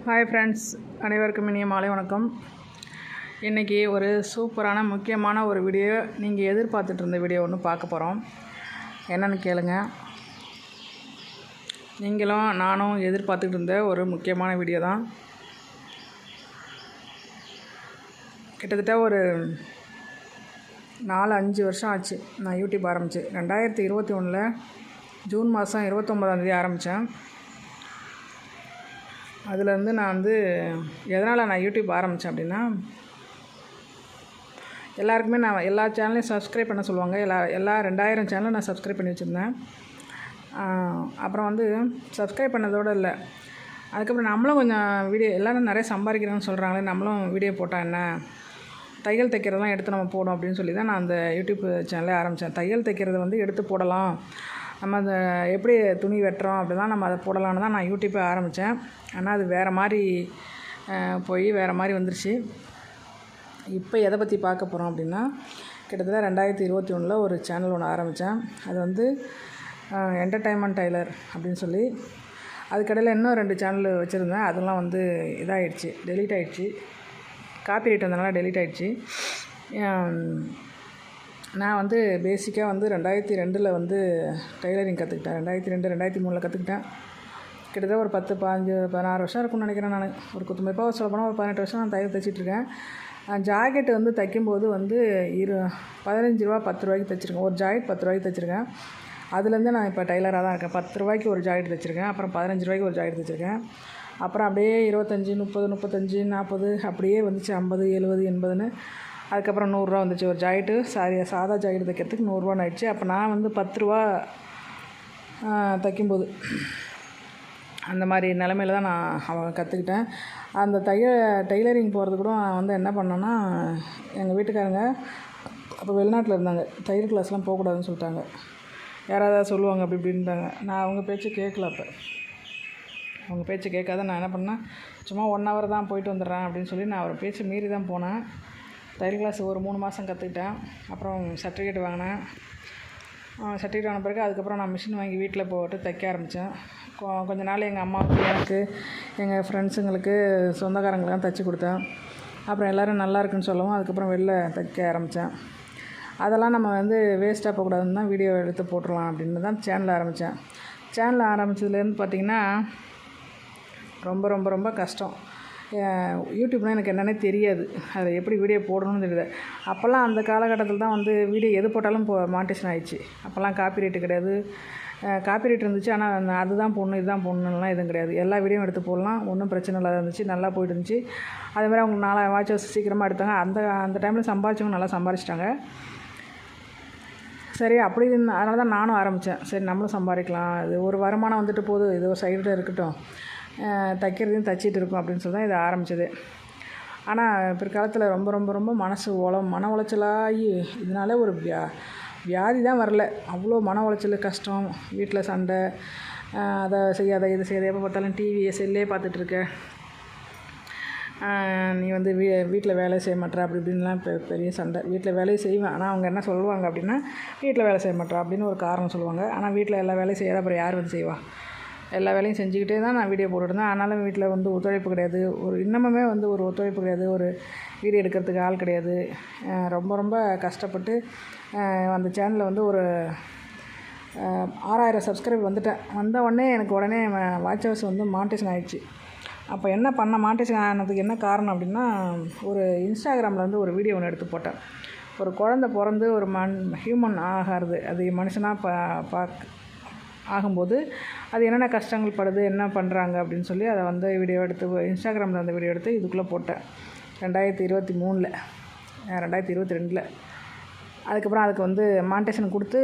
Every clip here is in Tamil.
ஹாய் ஃப்ரெண்ட்ஸ், அனைவருக்கும் இனிய மாலை வணக்கம். இன்றைக்கி ஒரு சூப்பரான முக்கியமான ஒரு வீடியோ, நீங்கள் எதிர்பார்த்துட்டு இருந்த வீடியோ ஒன்று பார்க்க போகிறோம். என்னென்னு கேளுங்க. நீங்களும் நானும் எதிர்பார்த்துட்டு இருந்த ஒரு முக்கியமான வீடியோ தான். கிட்டத்தட்ட ஒரு 4-5 வருஷம் ஆச்சு நான் யூடியூப் ஆரம்பித்து. 2021 ஜூன் மாதம் 29ஆம் தேதி ஆரம்பித்தேன். அதுலேருந்து நான் எதனால் நான் யூடியூப் ஆரம்பித்தேன் அப்படின்னா, எல்லாருக்குமே நான் எல்லா சேனலையும் சப்ஸ்கிரைப் பண்ண சொல்லுவாங்க. எல்லா 2000 சேனலும் நான் சப்ஸ்கிரைப் பண்ணி வச்சுருந்தேன். அப்புறம் சப்ஸ்கிரைப் பண்ணதோடு இல்லை, அதுக்கப்புறம் நம்மளும் கொஞ்சம் வீடியோ எல்லோரும் நிறைய சம்பாதிக்கிறேன்னு சொல்கிறாங்களே, நம்மளும் வீடியோ போட்டால் என்ன, தையல் தைக்கிறதெல்லாம் எடுத்து நம்ம போடும் அப்படின்னு சொல்லி தான் நான் அந்த யூடியூப் சேனலே ஆரம்பித்தேன். தையல் தைக்கிறத எடுத்து போடலாம், நம்ம அதை எப்படி துணி வெட்டுறோம் அப்படிலாம் நம்ம அதை போடலான்னு தான் நான் யூடியூப்பை ஆரம்பித்தேன். ஆனால் அது வேறு மாதிரி போய் வேறு மாதிரி வந்துருச்சு. இப்போ எதை பற்றி பார்க்க போகிறோம் அப்படின்னா, கிட்டத்தட்ட 2021 ஒரு சேனல் ஒன்று ஆரம்பித்தேன். அது என்டர்டைன்மெண்ட் டைலர் அப்படின்னு சொல்லி. அதுக்கடையில் இன்னும் 2 சேனல் வச்சுருந்தேன். அதெல்லாம் இதாகிடுச்சு, டெலீட் ஆகிடுச்சு. காப்பிரைட் வந்தனால டெலீட் ஆகிடுச்சு. நான் பேசிக்காக 2002 டைலரிங் கற்றுக்கிட்டேன். 2002-2003 கற்றுக்கிட்டேன். கிட்டத்தட்ட ஒரு 10-15-16 வருஷம் இருக்கும்னு நினைக்கிறேன். நான் ஒரு குத்துமதிப்பாக சொல்ல போனால் ஒரு 18 வருஷம் நான் தையல் தைச்சிட்ருக்கேன். ஜாக்கெட்டு தைக்கும்போது 15 ரூபா 10 ரூபாய்க்கு தைச்சிருக்கேன். ஒரு ஜாக்கெட் 10 ரூபாய்க்கு தைச்சிருக்கேன். அதுலேருந்து நான் இப்போ டைலராக தான் இருக்கேன். 10 ரூபாய்க்கு ஒரு ஜாக்கெட் தைச்சிருக்கேன். அப்புறம் 15 ரூபாய்க்கு ஒரு ஜாக்கெட் தைச்சிருக்கேன். அப்புறம் அப்படியே 25, 30, 35, 40 அப்படியே வந்துச்சு. 50, 70, 80ன்னு. அதுக்கப்புறம் 100 ரூபா வந்துச்சு ஒரு ஜாக்கெட்டு. சாதா ஜாக்கெட்டு தைக்கிறதுக்கு 100 ரூபான்னு ஆயிடுச்சு. அப்போ நான் 10 ரூபா தைக்கும்போது அந்த மாதிரி நிலமையில தான் நான் கற்றுக்கிட்டேன். அந்த டெய்லரிங் போகிறது கூட என்ன பண்ணேன்னா, எங்கள் வீட்டுக்காரங்க அப்போ வெளிநாட்டில் இருந்தாங்க. தையல் கிளாஸ்லாம் போகக்கூடாதுன்னு சொல்லிட்டாங்க. யாராவது சொல்லுவாங்க அப்படி இப்படின்ட்டாங்க. நான் அவங்க பேச்சு கேட்கல. அப்போ அவங்க பேச்சு கேட்காத நான் என்ன பண்ணேன், சும்மா 1 ஹவர் தான் போயிட்டு வந்துடுறேன் அப்படின்னு சொல்லி நான் அவர் பேச்சு மீறி தான் போனேன். தையல் கிளாஸ் ஒரு 3 மாதம் கற்றுக்கிட்டேன். அப்புறம் சர்டிஃபிகேட் வாங்கினேன். சர்டிஃபிகேட் வாங்கின பிறகு அதுக்கப்புறம் நான் மிஷின் வாங்கி வீட்டில் போட்டு தைக்க ஆரம்பித்தேன். கொஞ்ச நாள் எங்கள் அம்மாவுக்கு, எனக்கு, எங்கள் ஃப்ரெண்ட்ஸுங்களுக்கு, சொந்தக்காரங்களுக்கெல்லாம் தைச்சி கொடுத்தேன். அப்புறம் எல்லோரும் நல்லா இருக்குன்னு சொல்லவும் அதுக்கப்புறம் வெளில தைக்க ஆரம்பித்தேன். அதெல்லாம் நம்ம வேஸ்ட்டாக போகக்கூடாதுன்னு தான் வீடியோ எடுத்து போட்டுடலாம் அப்படின்னு தான் சேனல் ஆரம்பித்தேன். சேனல் ஆரம்பித்ததுலேருந்து பார்த்திங்கன்னா ரொம்ப ரொம்ப ரொம்ப கஷ்டம். யூடியூப்னால் எனக்கு என்னென்னே தெரியாது. அதில் எப்படி வீடியோ போடணும்னு தெரியல. அப்போல்லாம் அந்த காலகட்டத்தில் தான் வீடியோ எது போட்டாலும் மானிட்டேஷன் ஆகிடுச்சு. அப்போல்லாம் காப்பிரைட்டு கிடையாது. காப்பிரைட் இருந்துச்சு, ஆனால் அதுதான் போடணும் இதுதான் போடணும்லாம் எதுவும் கிடையாது. எல்லா வீடியோவும் எடுத்து போடலாம், ஒன்றும் பிரச்சனை இல்லாத இருந்துச்சு. நல்லா போய்ட்டு இருந்துச்சு. அதேமாதிரி அவங்க 4 வாட்ச் ஹவர்ஸ் சீக்கிரமாக எடுத்தாங்க. அந்த டைமில் சம்பாதிச்சவங்க நல்லா சம்பாதிச்சிட்டாங்க. சரி, அப்படி அதனால தான் நானும் ஆரம்பித்தேன். சரி, நம்மளும் சம்பாதிக்கலாம், இது ஒரு வருமானம் போகுது, இது ஒரு சைடில் இருக்கட்டும், தைக்கிறதையும் தைச்சிட்டு இருக்கும் அப்படின்னு சொல்லி தான் இதை ஆரம்பித்தது. ஆனால் பிற்காலத்தில் ரொம்ப ரொம்ப ரொம்ப மன உளைச்சலாகி இதனால ஒரு வியாதி தான் வரல. அவ்வளோ மன உளைச்சல், கஷ்டம், வீட்டில் சண்டை, அதை செய்யாத இது செய்யாத, எப்போ பார்த்தாலும் டிவியை செல்லே பார்த்துட்ருக்க, நீ வீட்டில் வேலை செய்ய மாட்டேற அப்படி இப்படின்லாம் பெரிய சண்டை. வீட்டில் வேலையை செய்வேன், ஆனால் அவங்க என்ன சொல்லுவாங்க அப்படின்னா, வீட்டில் வேலை செய்ய மாட்டேறா அப்படின்னு ஒரு காரணம் சொல்லுவாங்க. ஆனால் வீட்டில் எல்லா வேலையும் செய்யாத அப்புறம் யார் செய்வா? எல்லா வேலையும் செஞ்சுக்கிட்டே தான் நான் வீடியோ போட்டுருந்தேன். ஆனாலும் வீட்டில் ஒத்துழைப்பு கிடையாது. இன்னமுமே ஒரு ஒத்துழைப்பு கிடையாது. ஒரு வீடியோ எடுக்கிறதுக்கு ஆள் கிடையாது. ரொம்ப ரொம்ப கஷ்டப்பட்டு அந்த சேனலில் ஒரு 6000 சப்ஸ்கிரைப் வந்த உடனே எனக்கு வாட்ச் ஹவர்ஸ் மானிட்டேஷன் ஆகிடுச்சு. அப்போ என்ன பண்ண, மானிட்டேஷன் ஆனதுக்கு என்ன காரணம் அப்படின்னா, ஒரு இன்ஸ்டாகிராமில் ஒரு வீடியோ ஒன்று எடுத்து போட்டேன். ஒரு குழந்தை பிறந்து ஒரு ஹியூமன் ஆகிறது, அது மனுஷனாக ஆகும்போது அது என்னென்ன கஷ்டங்கள் படுது, என்ன பண்ணுறாங்க அப்படின்னு சொல்லி அதை வீடியோ எடுத்து இன்ஸ்டாகிராமில் அந்த வீடியோ எடுத்து இதுக்குள்ளே போட்டேன். 2023 2022 அதுக்கப்புறம் அதுக்கு மானிட்டேஷன் கொடுத்து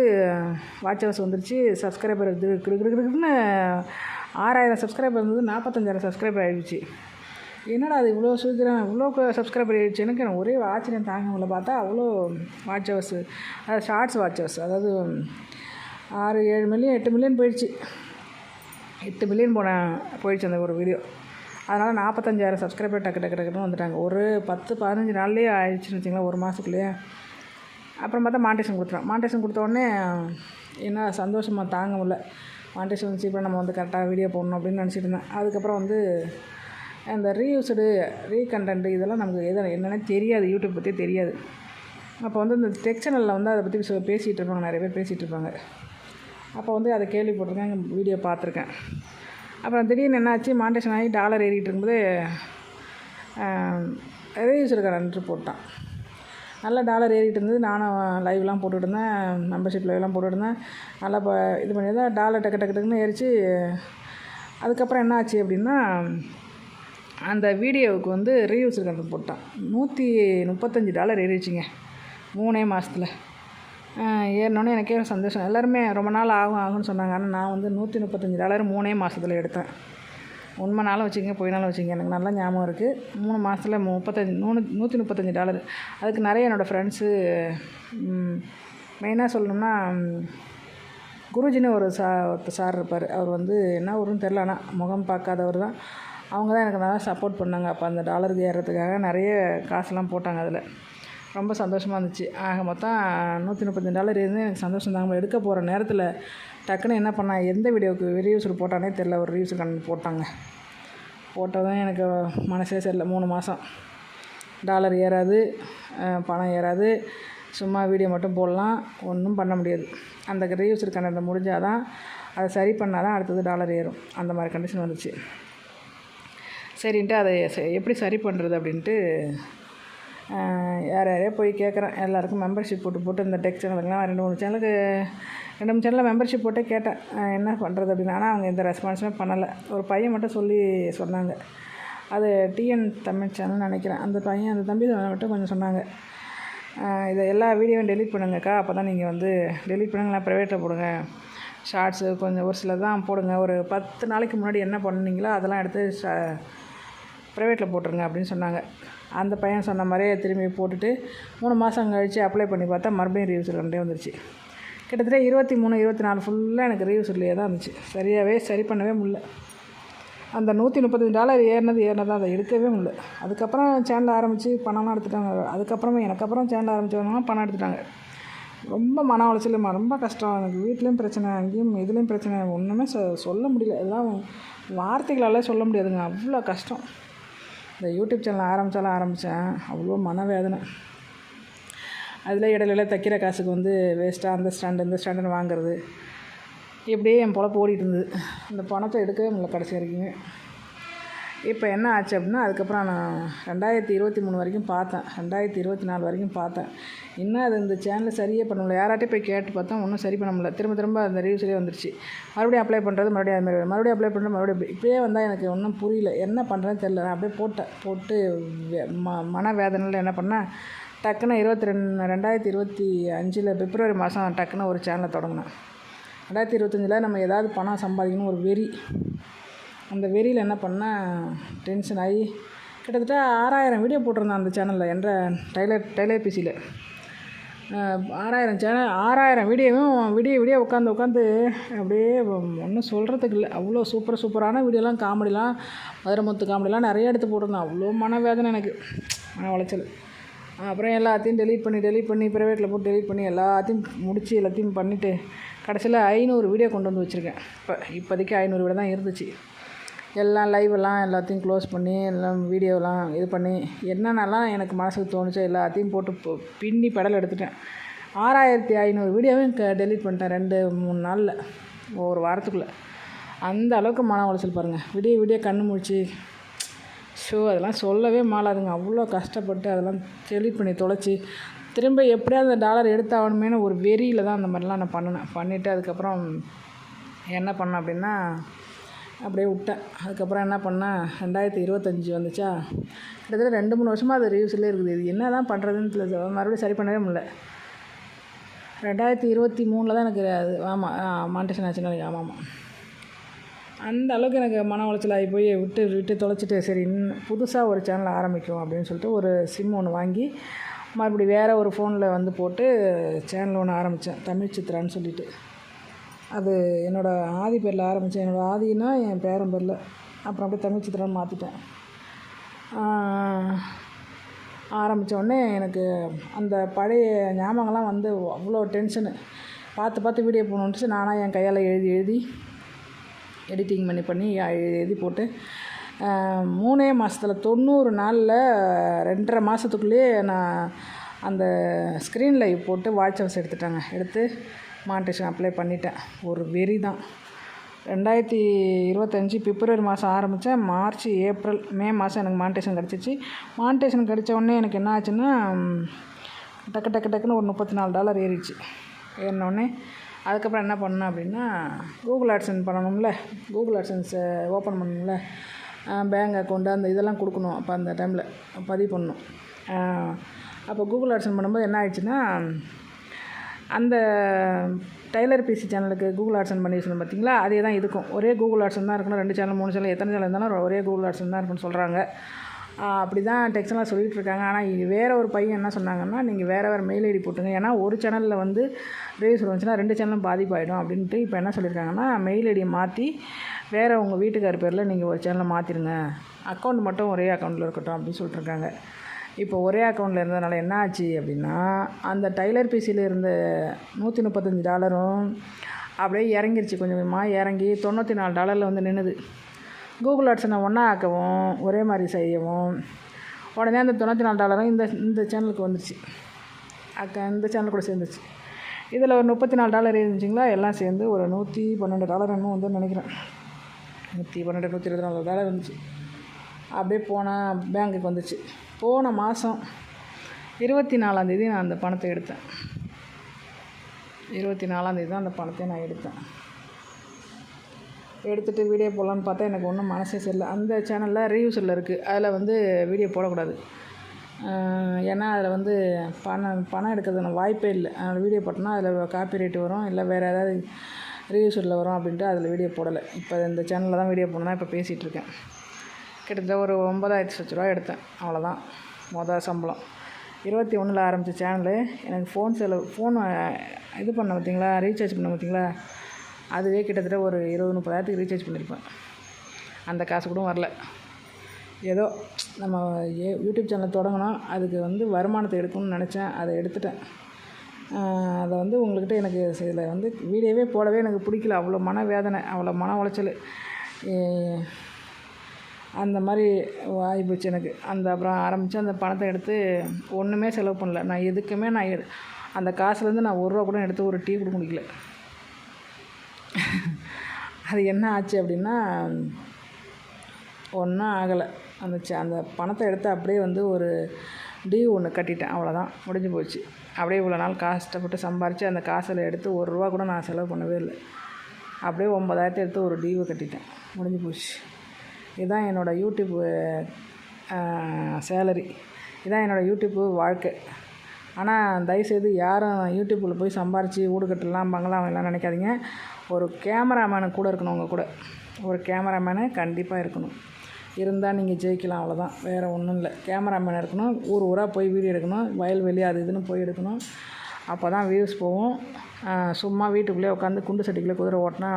வாட்ச் ஹவர்ஸ் வந்துருச்சு. சப்ஸ்கிரைபர் கிடுக்கிடுன்னு 6000 சப்ஸ்கிரைபர் இருந்தது 45,000 சப்ஸ்கிரைபர் ஆகிடுச்சு. என்னடா அது இவ்வளோ சீக்கிரம் இவ்வளோ சப்ஸ்கிரைபர் ஆகிடுச்சு? எனக்கு ஒரே ஆச்சரியம் தாங்க முடியல. பார்த்தா அவ்வளோ வாட்ச் ஹவர்ஸு, அதாவது ஷார்ட்ஸ் வாட்ச் ஹவர்ஸ், அதாவது 6-7 மில்லியன் 8 மில்லியன் போயிடுச்சு. 8 மில்லியன் போயிடுச்சு அந்த ஒரு வீடியோ. அதனால் 45,000 சப்ஸ்கிரைபர் டக்குன்னு வந்துட்டாங்க. ஒரு 10-15 நாள்லேயே ஆயிடுச்சுன்னு வச்சிங்களேன், ஒரு மாதத்துக்குள்ளேயே. அப்புறம் பார்த்தா மானிட்டேஷன் கொடுத்த உடனே என்ன சந்தோஷமாக தாங்க முடியல. மானிட்டேஷன் வந்துச்சு, இப்போ நம்ம கரெக்டாக வீடியோ போடணும் அப்படின்னு நினச்சிட்டு இருந்தேன். அதுக்கப்புறம் அந்த ரீயூஸ்டு ரீகண்டென்ட் இதெல்லாம் நமக்கு என்னென்னு தெரியாது, யூடியூப் பற்றி தெரியாது. அப்போ வந்து இந்த டெக் சேனலில் வந்து அதை பற்றி பேசிகிட்டு இருப்பாங்க, நிறைய பேர் பேசிகிட்டு இருப்பாங்க. அப்போ வந்து அதை கேள்விப்பட்டிருக்கேன், வீடியோ பார்த்துருக்கேன். அப்புறம் திடீர்னு என்னாச்சு, மானிட்டேஷன் ஆகி டாலர் ஏறிட்டு இருக்கும்போது ரீயூஸ்டுக்காரன்ட்டு போட்டான். நல்லா டாலர் ஏறிட்டு இருந்தது. நானும் லைவ்லாம் போட்டுட்டு இருந்தேன், மெம்பர்ஷிப் லைவ்லாம் போட்டுட்டு இருந்தேன். நல்லா இது பண்ணி தான் டாலர் டக்கு டக்கு டக்குன்னு ஏறிச்சு. அதுக்கப்புறம் என்ன ஆச்சு அப்படின்னா, அந்த வீடியோவுக்கு வந்து ரீயூஸ் இருக்கிறது போட்டான். $135 ஏறிடுச்சிங்க 3 மாதத்தில். ஏறினோன்னே எனக்கே சந்தோஷம். எல்லாருமே ரொம்ப நாள் ஆகும்னு சொன்னாங்க. ஆனால் நான் வந்து $135 3 மாதத்தில் எடுத்தேன். உண்மைனாலும் வச்சுக்கங்க, போயினாலும் வச்சுக்கங்க, எனக்கு நல்லா ஞாபகம் இருக்குது. 3 மாதத்தில் $135. அதுக்கு நிறைய என்னோடய ஃப்ரெண்ட்ஸு, மெயினாக சொல்லணும்னா குருஜின்னு ஒரு சார் இருப்பார். அவர் வந்து என்ன ஊருன்னு தெரில, ஆனால் முகம் பார்க்காதவர் தான். அவங்க தான் எனக்கு நல்லா சப்போர்ட் பண்ணாங்க. அப்போ அந்த டாலருக்கு ஏறுறதுக்காக நிறைய காசுலாம் போட்டாங்க. அதில் ரொம்ப சந்தோஷமாக இருந்துச்சு. ஆக மொத்தம் $135 இருந்து எனக்கு சந்தோஷம் தாங்க. எடுக்க போகிற நேரத்தில் டக்குன்னு என்ன பண்ணேன், எந்த வீடியோவுக்கு ரிவ்யூஸ் போட்டானே தெரில, ஒரு ரிவ்யூஸ் போட்டாங்க. போட்டதும் எனக்கு மனசே சரியில்லை. 3 மாதம் டாலர் ஏறாது, பணம் ஏறாது, சும்மா வீடியோ மட்டும் போடலாம், ஒன்றும் பண்ண முடியாது. அந்த ரிவ்யூஸ் கண்டென்ட் முடிஞ்சால் தான், அதை சரி பண்ணால் தான் அடுத்தது டாலர் ஏறும். அந்த மாதிரி கண்டிஷன் வந்துச்சு. சரின்ட்டு அதை எப்படி சரி பண்ணுறது அப்படின்ட்டு யாரையோ போய் கேட்குறேன். எல்லாேருக்கும் மெம்பர்ஷிப் போட்டு இந்த டெக் சேனலுக்குலாம் 2-3 சேனலில் மெம்பர்ஷிப் போட்டே கேட்டேன் என்ன பண்ணுறது அப்படின்னு. ஆனால் அவங்க எந்த ரெஸ்பான்ஸுமே பண்ணலை. ஒரு பையன் மட்டும் சொன்னாங்க, அது டிஎன் தமிழ் சேனல்னு நினைக்கிறேன். அந்த தம்பி மட்டும் கொஞ்சம் சொன்னாங்க, இதை எல்லா வீடியோவும் டெலீட் பண்ணுங்கக்கா, அப்போ தான் நீங்கள் வந்து டெலீட் பண்ணுங்களா, ப்ரைவேட்டில் போடுங்க, ஷார்ட்ஸு கொஞ்சம் ஒரு சில தான் போடுங்க, ஒரு 10 நாளைக்கு முன்னாடி என்ன பண்ணீங்களோ அதெல்லாம் எடுத்து ப்ரைவேட்டில் போட்டுருங்க அப்படின்னு சொன்னாங்க. அந்த பையன் சொன்ன மாதிரியே திரும்பி போட்டுட்டு 3 மாதம் கழித்து அப்ளை பண்ணி பார்த்தா மறுபடியும் ரிவ்யூஸ் ரெண்டே வந்துருச்சு. கிட்டத்தட்ட 23, 24 ஃபுல்லாக எனக்கு ரிவ்யூஸ்லேயே தான் இருந்துச்சு. சரி பண்ணவே முடியல. அந்த $135 ஏறினதான் அதை எடுக்கவே முடியல. அதுக்கப்புறம் சேனல் ஆரம்பித்து பணம்லாம் எடுத்துட்டாங்க. எனக்கப்புறம் சேனல் ஆரம்பித்தவங்க பணம் எடுத்துட்டாங்க. ரொம்ப மன உளைச்சல், ரொம்ப கஷ்டம். எனக்கு வீட்லேயும் பிரச்சனை, அங்கேயும் இதுலேயும் பிரச்சனை, ஒன்றுமே சொல்ல முடியல. எல்லாம் வார்த்தைகளால் சொல்ல முடியாதுங்க, அவ்வளோ கஷ்டம். இந்த யூடியூப் சேனல் ஆரம்பித்தேன், அவ்வளோ மனவேதனை. அதில் இடையில தைக்கிற காசுக்கு வந்து வேஸ்ட்டாக அந்த ஸ்டாண்டுன்னு வாங்குறது, இப்படியே என் பொழப்பு ஓடிட்டு இருந்தது. அந்த பணத்தை எடுக்கவே முடியல கடைசி வரைக்குமே. இப்போ என்ன ஆச்சு அப்படின்னா, அதுக்கப்புறம் நான் 2023 வரைக்கும் பார்த்தேன், 2024 வரைக்கும் பார்த்தேன். இன்னும் அது இந்த சேனலில் சரியே பண்ண முடியல. யார்கிட்டையும் போய் கேட்டு பார்த்தா ஒன்றும் சரி பண்ண முடியல. திரும்ப அந்த ரிவ்யூஸ்லேயே வந்துருச்சு. மறுபடியும் அப்ளை பண்ணுறது, மறுபடியும் அப்ளை பண்ணுறது, மறுபடியும் இப்படியே வந்தால் எனக்கு ஒன்றும் புரியல, என்ன பண்ணுறேன்னு தெரில. நான் அப்படியே போட்டு மனவேதனையில் என்ன பண்ணேன், டக்குன்னு 2025 பிப்ரவரி மாதம் டக்குன்னு ஒரு சேனலை தொடங்கினேன். 2025 நம்ம ஏதாவது பணம் சம்பாதிக்கணும் ஒரு வெறி. அந்த வெறியில் என்ன பண்ணேன், டென்ஷன் ஆகி கிட்டத்தட்ட 6000 வீடியோ போட்டிருந்தேன் அந்த சேனலில், என்ற டைலர் பிசியில் 6000 வீடியோவும் விடிய உட்காந்து அப்படியே ஒன்றும் சொல்கிறதுக்கு இல்லை. அவ்வளோ சூப்பரான வீடியோலாம், காமெடிலாம், மதுரமுத்து காமெடிலாம் நிறைய எடுத்து போட்டிருந்தேன். அவ்வளோ மனவேதனை எனக்கு, மன உளைச்சல். அப்புறம் எல்லாத்தையும் டெலீட் பண்ணி ப்ரைவேட்டில் போட்டு டெலீட் பண்ணி எல்லாத்தையும் பண்ணிவிட்டு கடைசியில் 500 வீடியோ கொண்டு வந்து வச்சுருக்கேன். இப்போதைக்கு 500 வீடியோ தான் இருந்துச்சு. எல்லாம் லைவெல்லாம் எல்லாத்தையும் க்ளோஸ் பண்ணி, எல்லாம் வீடியோலாம் இது பண்ணி, என்னென்னலாம் எனக்கு மனசுக்கு தோணுச்சோ எல்லாத்தையும் போட்டு பின்னி பெடல் எடுத்துட்டேன். 6500 வீடியோவையும் டெலீட் பண்ணிட்டேன் 2-3 நாளில், ஒரு வாரத்துக்குள்ளே. அந்த அளவுக்கு மன உளைச்சல் பாருங்கள். விடிய கண்ணு முழிச்சு அதெல்லாம் சொல்லவே மாளாதுங்க. அவ்வளோ கஷ்டப்பட்டு அதெல்லாம் டெலீட் பண்ணி தொலைச்சி, திரும்ப எப்படியாவது அந்த டாலர் எடுத்தாகணுமேனு ஒரு வெறியில் தான் அந்த மாதிரிலாம் நான் பண்ணிவிட்டு அதுக்கப்புறம் என்ன பண்ணேன் அப்படின்னா, அப்படியே விட்டேன். அதுக்கப்புறம் என்ன பண்ணேன், 2025 வந்துச்சா, கிட்டத்தட்ட 2-3 வருஷமாக அது ரிவ்யூஸ்லேயே இருக்குது. இது என்ன தான் பண்ணுறதுன்னு மறுபடியும் சரி பண்ணவே முடியல. 2023 தான் எனக்கு அது மானிட்டேஷன் ஆச்சுன்னு நினைக்கிறேன். ஆமாம், அந்த அளவுக்கு எனக்கு மன உளைச்சல் ஆகி போய் விட்டு தொலைச்சிட்டு, சரி புதுசாக ஒரு சேனல் ஆரம்பிக்கும் அப்படின்னு சொல்லிட்டு ஒரு சிம் ஒன்று வாங்கி மறுபடியும் வேறு ஒரு ஃபோனில் வந்து போட்டு சேனல் ஒன்று ஆரம்பித்தேன், தமிழ் சித்ரான்னு சொல்லிட்டு. அது என்னோடய ஆதி பேரில் ஆரம்பித்தேன். என்னோடய ஆதினா என் பேரன் பேரில், அப்புறம் அப்படியே தமிழ் சித்ரான்னு மாற்றிட்டேன். ஆரம்பித்த உடனே எனக்கு அந்த பழைய ஞாபகம்லாம் வந்து அவ்வளோ டென்ஷனு. பார்த்து வீடியோ போகணுன்ட்டு நானாக என் கையால் எழுதி எடிட்டிங் பண்ணி எழுதி போட்டு 3 மாதத்தில் 90 நாளில் 2.5 மாதத்துக்குள்ளேயே நான் அந்த ஸ்க்ரீன் லைவ் போட்டு வாட்ச் ஹவர்ஸ் எடுத்துட்டேங்க. எடுத்து மானிட்டேஷன் அப்ளை பண்ணிட்டேன். ஒரு வெறி தான். 2025 பிப்ரவரி மாதம் ஆரம்பித்தேன். மார்ச், ஏப்ரல், மே மாதம் எனக்கு மானிட்டேஷன் கிடச்சிச்சு. மானிட்டேஷன் கிடச்ச உடனே எனக்கு என்ன ஆச்சுன்னா, டக்குன்னு ஒரு $34 ஏறிடுச்சு. ஏறினோடனே அதுக்கப்புறம் என்ன பண்ணேன் அப்படின்னா, கூகுள் ஆட்சன்ஸ் பண்ணணும்ல, கூகுள் ஆட்சன்ஸை ஓப்பன் பண்ணணும்ல, பேங்க் அக்கௌண்ட்டு அந்த இதெல்லாம் கொடுக்கணும். அப்போ அந்த டைமில் பதிவு பண்ணணும். அப்போ கூகுள் ஆட்சன்ஸ் பண்ணும்போது என்ன ஆயிடுச்சுன்னா, அந்த டைலர் பிசி சேனலுக்கு கூகுள் ஆட்சன்ஸ் பண்ணி வச்சுருந்தோம் பார்த்தீங்களா, அதே தான் இதுக்கும். ஒரே கூகுள் ஆட்சன்ஸ் தான் இருக்கணும். 2 சேனல் 3 சேனல் எத்தனை சேனல் இருந்தாலும் ஒரே கூகுள் ஆட்சன்ஸ் தான் இருக்குன்னு சொல்கிறாங்க. அப்படி தான் டெக்ஸ்டெல்லாம் சொல்லிகிட்டு இருக்காங்க. ஆனால் இது வேறு ஒரு பையன் என்ன சொன்னாங்கன்னா, நீங்கள் வேறு மெயில் ஐடி போட்டுங்க. ஏன்னா ஒரு சேனலில் வந்து ரீல்ஸ் வந்துச்சுன்னா 2 சேனலும் பாதிப்பாயிடும் அப்படின்ட்டு இப்போ என்ன சொல்லியிருக்காங்கன்னா, மெயில் ஐடியை மாற்றி வேறு உங்கள் வீட்டுக்கார் பேரில் நீங்கள் ஒரு சேனலை மாற்றிடுங்க, அக்கௌண்ட் மட்டும் ஒரே அக்கௌண்ட்டில் இருக்கட்டும் அப்படின்னு சொல்லிட்டுருக்காங்க. இப்போ ஒரே அக்கௌண்ட்டில் இருந்ததுனால என்ன ஆச்சு அப்படின்னா, அந்த டைலர் பிசியில் இருந்த $135 அப்படியே இறங்கிருச்சு. கொஞ்சம் கொஞ்சமாக இறங்கி $94 வந்து நின்றுது. கூகுள் ஆட்சனை ஒன்றா ஆக்கவும் ஒரே மாதிரி செய்யவும் உடனே அந்த $94 இந்த சேனலுக்கு வந்துடுச்சு. இந்த சேனல் கூட சேர்ந்துச்சு. இதில் ஒரு $34 இருந்துச்சுங்களா, எல்லாம் சேர்ந்து ஒரு $112 என்னமோ வந்து நினைக்கிறேன். 112 $124 இருந்துச்சு. அப்படியே போனால் பேங்க்குக்கு வந்துச்சு. போன மாதம் 24ஆந்தேதி நான் அந்த பணத்தை எடுத்தேன். 24ஆந்தேதி தான் அந்த பணத்தை நான் எடுத்தேன். எடுத்துகிட்டு வீடியோ போடலான்னு பார்த்தா எனக்கு ஒன்றும் மனசே சரியில்லை. அந்த சேனலில் ரிவ்யூஸில் இருக்குது. அதில் வந்து வீடியோ போடக்கூடாது. ஏன்னா அதில் வந்து பணம் எடுக்கிறதுக்கு வாய்ப்பே இல்லை. அதில் வீடியோ போட்டோன்னா அதில் காப்பிரைட் வரும், இல்லை வேறு ஏதாவது ரிவ்யூஸில் வரும் அப்படின்ட்டு அதில் வீடியோ போடலை. இப்போ இந்த சேனலில் தான் வீடியோ போடணுன்னா இப்போ பேசிகிட்ருக்கேன். கிட்டத்தட்ட ஒரு 9,00,000 ரூபா எடுத்தேன். அவ்வளோதான் மொதல் சம்பளம். 21 ஆரம்பித்த சேனலு. எனக்கு ஃபோன் இது பண்ண பார்த்தீங்களா, ரீசார்ஜ் பண்ண பார்த்தீங்களா, அதுவே கிட்டத்தட்ட ஒரு 20-30,000க்கு ரீசார்ஜ் பண்ணியிருப்பேன். அந்த காசு கூட வரல. ஏதோ நம்ம யூடியூப் சேனல் தொடங்கணும், அதுக்கு வந்து வருமானத்தை எடுக்கணும்னு நினச்சேன், அதை எடுத்துட்டேன். அதை வந்து உங்கள்கிட்ட எனக்கு இதில் வந்து வீடியோவே போடவே எனக்கு பிடிக்கல. அவ்வளோ மன வேதனை, அவ்வளோ மன உளைச்சல், அந்த மாதிரி ஆகிப்போச்சு எனக்கு. அப்புறம் ஆரம்பித்து அந்த பணத்தை எடுத்து ஒன்றுமே செலவு பண்ணல. நான் எதுக்குமே அந்த காசுலேருந்து நான் ₹1 கூட எடுத்து ஒரு டீ கூட குடிக்கல. அது என்ன ஆச்சு அப்படின்னா, ஒன்றும் ஆகலை. அந்த பணத்தை எடுத்து அப்படியே வந்து ஒரு டியூ ஒன்று கட்டிட்டேன். அவ்வளோதான், முடிஞ்சு போச்சு. அப்படியே இவ்வளோ நாள் கஷ்டப்பட்டு சம்பாரித்து அந்த காசில் எடுத்து ₹1 கூட நான் செலவு பண்ணவே இல்லை. அப்படியே 9,000 எடுத்து ஒரு டியூவை கட்டிட்டேன். முடிஞ்சு போச்சு. இதுதான் என்னோடய யூடியூப்பு சேலரி. இதுதான் என்னோடய யூடியூப்பு வாழ்க்கை. ஆனால் தயவுசெய்து யாரும் யூடியூப்பில் போய் சம்பாரித்து வீடு கட்டலாம், பங்களா வாங்கலாம் நினைக்காதீங்க. ஒரு கேமராமேனு கூட இருக்கணும். உங்கள் கூட ஒரு கேமராமேனு கண்டிப்பாக இருக்கணும். இருந்தால் நீங்கள் ஜெயிக்கலாம். அவ்வளோதான், வேறு ஒன்றும் இல்லை. கேமராமேன் இருக்கணும். ஊராக போய் வீடியோ எடுக்கணும், வயல்வெளி அது இதுன்னு போய் எடுக்கணும். அப்போ தான் வியூஸ் போகும். சும்மா வீட்டுக்குள்ளே உட்காந்து குண்டு சட்டிக்குள்ளே குதிரை ஓட்டினா,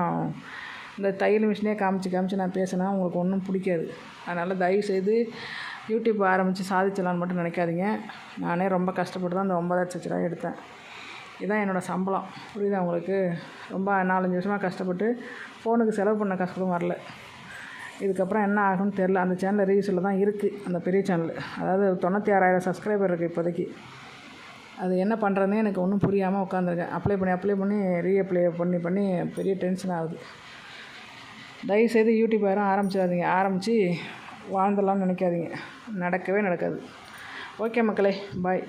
இந்த தையல் மிஷினே காமிச்சு நான் பேசினா உங்களுக்கு ஒன்றும் பிடிக்காது. அதனால் தயவுசெய்து யூடியூப் ஆரம்பித்து சாதிச்சலான்னு மட்டும் நினைக்காதீங்க. நானே ரொம்ப கஷ்டப்பட்டு தான் அந்த 9,00,000 ரூபா எடுத்தேன். இதுதான் என்னோடய சம்பளம். புரியுதா உங்களுக்கு? ரொம்ப 4-5 வருஷமாக கஷ்டப்பட்டு ஃபோனுக்கு செலவு பண்ண கஷ்டம் வரல. இதுக்கப்புறம் என்ன ஆகும்னு தெரில. அந்த சேனல் ரிவ்யூஸில் தான் இருக்குது, அந்த பெரிய சேனல். அதாவது 96,000 சப்ஸ்கிரைபர் இருக்குது இப்போதைக்கு. அது என்ன பண்ணுறதுனே எனக்கு ஒன்றும் புரியாமல் உட்காந்துருக்கேன். அப்ளை பண்ணி ரீஅப்ளை பண்ணி பெரிய டென்ஷன் ஆகுது. தயவுசெய்து யூடியூப் யாரும் ஆரம்பிச்சிடாதீங்க. ஆரம்பித்து வாழ்ந்துடலாம்னு நினைக்காதீங்க. நடக்கவே நடக்காது. ஓகே மக்களே, பாய்.